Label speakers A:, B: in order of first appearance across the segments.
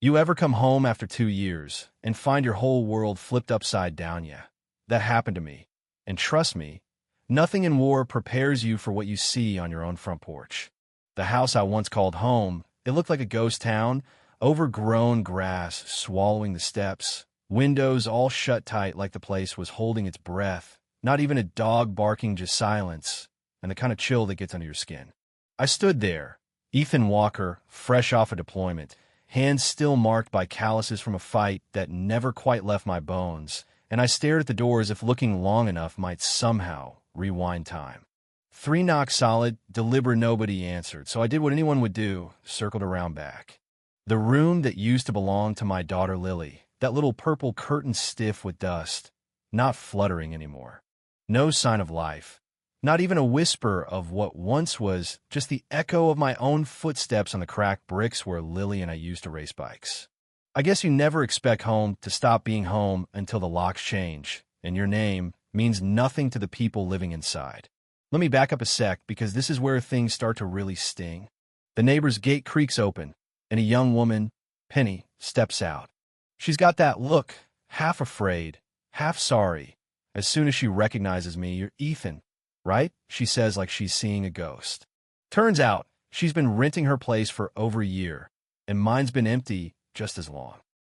A: You ever come home after 2 years and find your whole world flipped upside down? Yeah, that happened to me. And trust me, nothing in war prepares you for what you see on your own front porch. The house I once called home, it looked like a ghost town, overgrown grass swallowing the steps, windows all shut tight like the place was holding its breath, not even a dog barking, just silence, and the kind of chill that gets under your skin. I stood there, Ethan Walker, fresh off a deployment, hands still marked by calluses from a fight that never quite left my bones, and I stared at the door as if looking long enough might somehow rewind time. 3 knocks solid, deliberate, nobody answered, so I did what anyone would do, circled around back. The room that used to belong to my daughter Lily, that little purple curtain stiff with dust, not fluttering anymore. No sign of life, not even a whisper of what once was just the echo of my own footsteps on the cracked bricks where Lily and I used to race bikes. I guess you never expect home to stop being home until the locks change, and your name means nothing to the people living inside. Let me back up a sec, because this is where things start to really sting. The neighbor's gate creaks open, and a young woman, Penny, steps out. She's got that look, half afraid, half sorry. As soon as she recognizes me, "You're Ethan, right?" she says like she's seeing a ghost. Turns out, she's been renting her place for over a year, and mine's been empty just as long.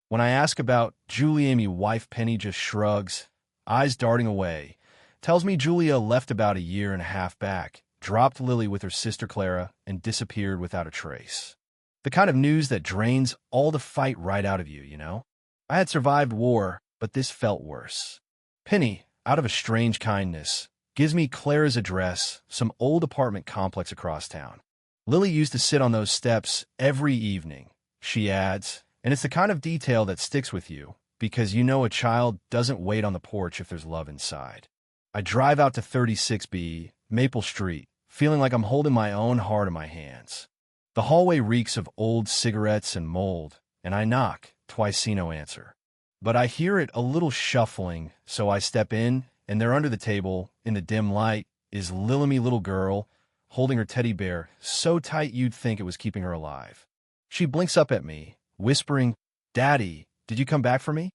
A: When I ask about Julia, my wife, Penny just shrugs, eyes darting away, tells me Julia left about a year and a half back, dropped Lily with her sister Clara, and disappeared without a trace. The kind of news that drains all the fight right out of you, you know? I had survived war, but this felt worse. Penny, out of a strange kindness, gives me Clara's address, some old apartment complex across town. Lily used to sit on those steps every evening, she adds, and it's the kind of detail that sticks with you, because you know a child doesn't wait on the porch if there's love inside. I drive out to 36B, Maple Street, feeling like I'm holding my own heart in my hands. The hallway reeks of old cigarettes and mold, and I knock, twice see no answer. But I hear it a little shuffling, so I step in, and there under the table, in the dim light, is Lily, little girl, holding her teddy bear so tight you'd think it was keeping her alive. She blinks up at me, whispering, "Daddy, did you come back for me?"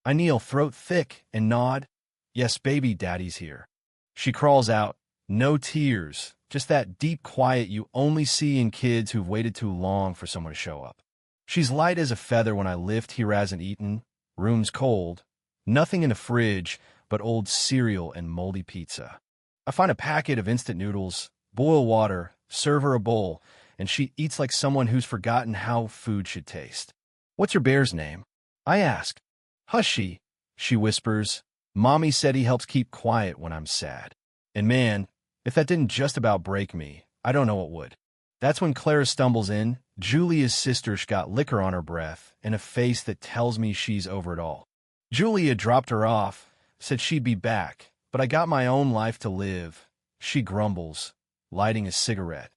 A: I kneel, throat thick, and nod. "Yes, baby, Daddy's here." She crawls out, no tears, just that deep quiet you only see in kids who've waited too long for someone to show up. She's light as a feather when I lift. He hasn't eaten, room's cold, nothing in the fridge but old cereal and moldy pizza. I find a packet of instant noodles, boil water, serve her a bowl, and she eats like someone who's forgotten how food should taste. "What's your bear's name?" I ask. "Hushy," she whispers. "Mommy said he helps keep quiet when I'm sad." And man, if that didn't just about break me, I don't know what would. That's when Clara stumbles in. Julia's sister's got liquor on her breath and a face that tells me she's over it all. Julia dropped her off, said she'd be back, but I got my own life to live. She grumbles, lighting a cigarette.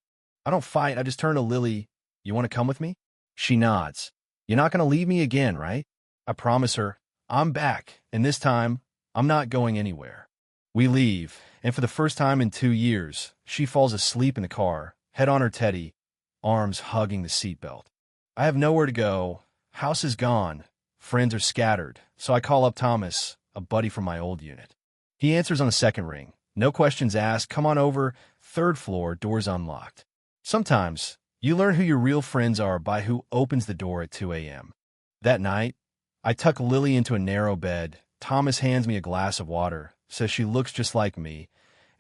A: I don't fight, I just turn to Lily. "You want to come with me?" She nods. "You're not going to leave me again, right?" I promise her, "I'm back, and this time, I'm not going anywhere." We leave, and for the first time in 2 years, she falls asleep in the car, head on her teddy, arms hugging the seatbelt. I have nowhere to go. House is gone. Friends are scattered, so I call up Thomas, a buddy from my old unit. He answers on the second ring. No questions asked. "Come on over. 3rd floor, doors unlocked." Sometimes, you learn who your real friends are by who opens the door at 2 a.m. That night, I tuck Lily into a narrow bed. Thomas hands me a glass of water, says she looks just like me,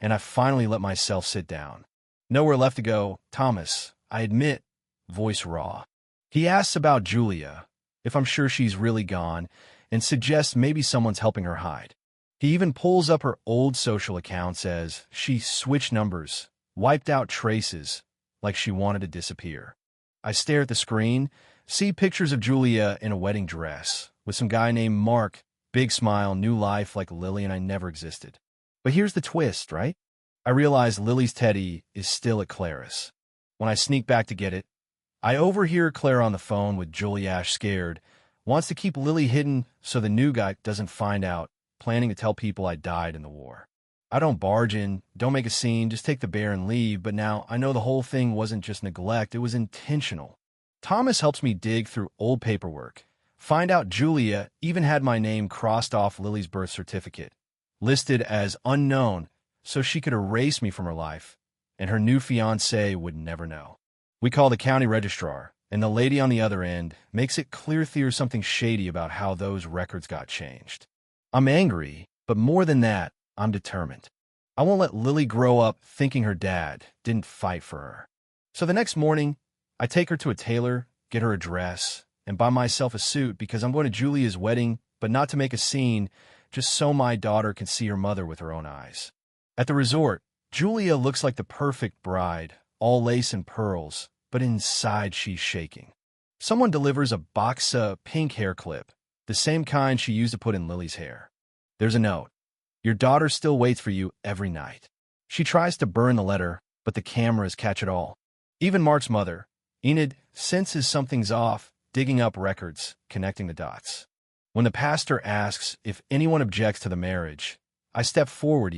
A: and I finally let myself sit down. Nowhere left to go. "Thomas," I admit, voice raw. He asks about Julia, if I'm sure she's really gone, and suggests maybe someone's helping her hide. He even pulls up her old social accounts as she switched numbers, wiped out traces, like she wanted to disappear. I stare at the screen, see pictures of Julia in a wedding dress, with some guy named Mark, big smile, new life like Lily and I never existed. But here's the twist, right? I realize Lily's teddy is still at Clara's. When I sneak back to get it, I overhear Clara on the phone with Julia, scared, wants to keep Lily hidden so the new guy doesn't find out, planning to tell people I died in the war. I don't barge in, don't make a scene, just take the bear and leave, but now I know the whole thing wasn't just neglect, it was intentional. Thomas helps me dig through old paperwork, find out Julia even had my name crossed off Lily's birth certificate, listed as unknown so she could erase me from her life, and her new fiancé would never know. We call the county registrar, and the lady on the other end makes it clear there's something shady about how those records got changed. I'm angry, but more than that, I'm determined. I won't let Lily grow up thinking her dad didn't fight for her. So the next morning, I take her to a tailor, get her a dress, and buy myself a suit because I'm going to Julia's wedding, but not to make a scene, just so my daughter can see her mother with her own eyes. At the resort, Julia looks like the perfect bride, all lace and pearls, but inside she's shaking. Someone delivers a box of pink hair clip, the same kind she used to put in Lily's hair. There's a note. Your daughter still waits for you every night. She tries to burn the letter, but the cameras catch it all. Even Mark's mother, Enid, senses something's off, digging up records, connecting the dots. When the pastor asks if anyone objects to the marriage, I step forward,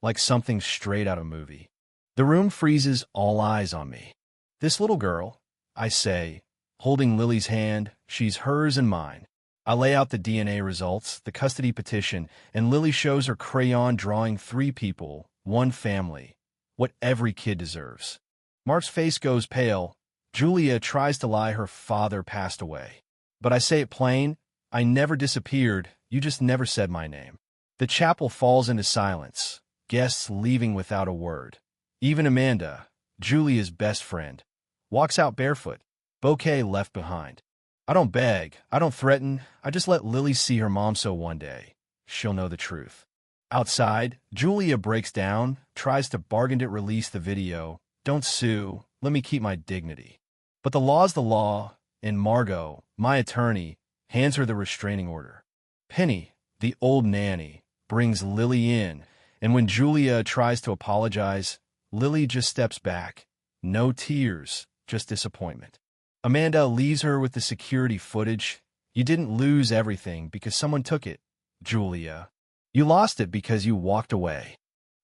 A: like something straight out of a movie. The room freezes, all eyes on me. This little girl, I say, holding Lily's hand, she's hers and mine. I lay out the DNA results, the custody petition, and Lily shows her crayon drawing 3 people, 1 family, what every kid deserves. Mark's face goes pale. Julia tries to lie her father passed away. But I say it plain, I never disappeared, you just never said my name. The chapel falls into silence, guests leaving without a word. Even Amanda, Julia's best friend, walks out barefoot, bouquet left behind. I don't beg, I don't threaten, I just let Lily see her mom so one day she'll know the truth. Outside, Julia breaks down, tries to bargain to release the video. Don't sue, let me keep my dignity. But the law's the law, and Margot, my attorney, hands her the restraining order. Penny, the old nanny, brings Lily in, and when Julia tries to apologize, Lily just steps back. No tears, just disappointment. Amanda leaves her with the security footage. You didn't lose everything because someone took it, Julia. You lost it because you walked away.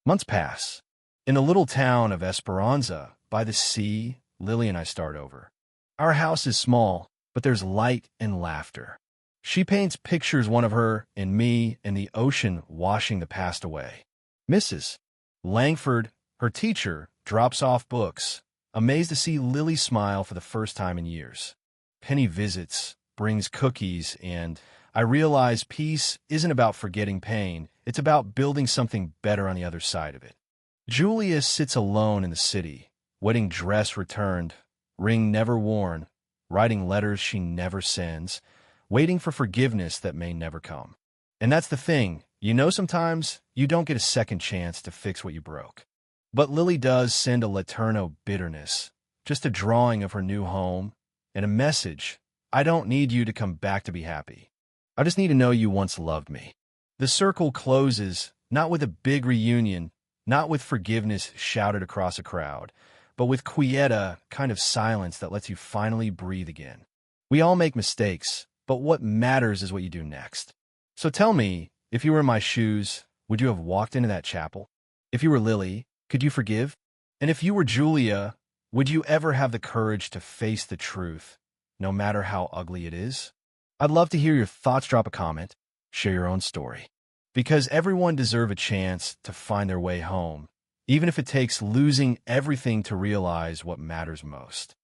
A: Months pass. In the little town of Esperanza, by the sea, Lily and I start over. Our house is small, but there's light and laughter. She paints pictures, one of her and me and the ocean washing the past away. Mrs. Langford, her teacher, drops off books, amazed to see Lily smile for the first time in years. Penny visits, brings cookies, and I realize peace isn't about forgetting pain, it's about building something better on the other side of it. Julia sits alone in the city, wedding dress returned, ring never worn, writing letters she never sends, waiting for forgiveness that may never come. And that's the thing, sometimes you don't get a second chance to fix what you broke. But Lily does send a Laterno bitterness, just a drawing of her new home, and a message, I don't need you to come back to be happy. I just need to know you once loved me. The circle closes, not with a big reunion, not with forgiveness shouted across a crowd, but with quieta kind of silence that lets you finally breathe again. We all make mistakes, but what matters is what you do next. So tell me, if you were in my shoes, would you have walked into that chapel? If you were Lily, could you forgive? And if you were Julia, would you ever have the courage to face the truth, no matter how ugly it is? I'd love to hear your thoughts. Drop a comment, share your own story. Because everyone deserves a chance to find their way home, even if it takes losing everything to realize what matters most.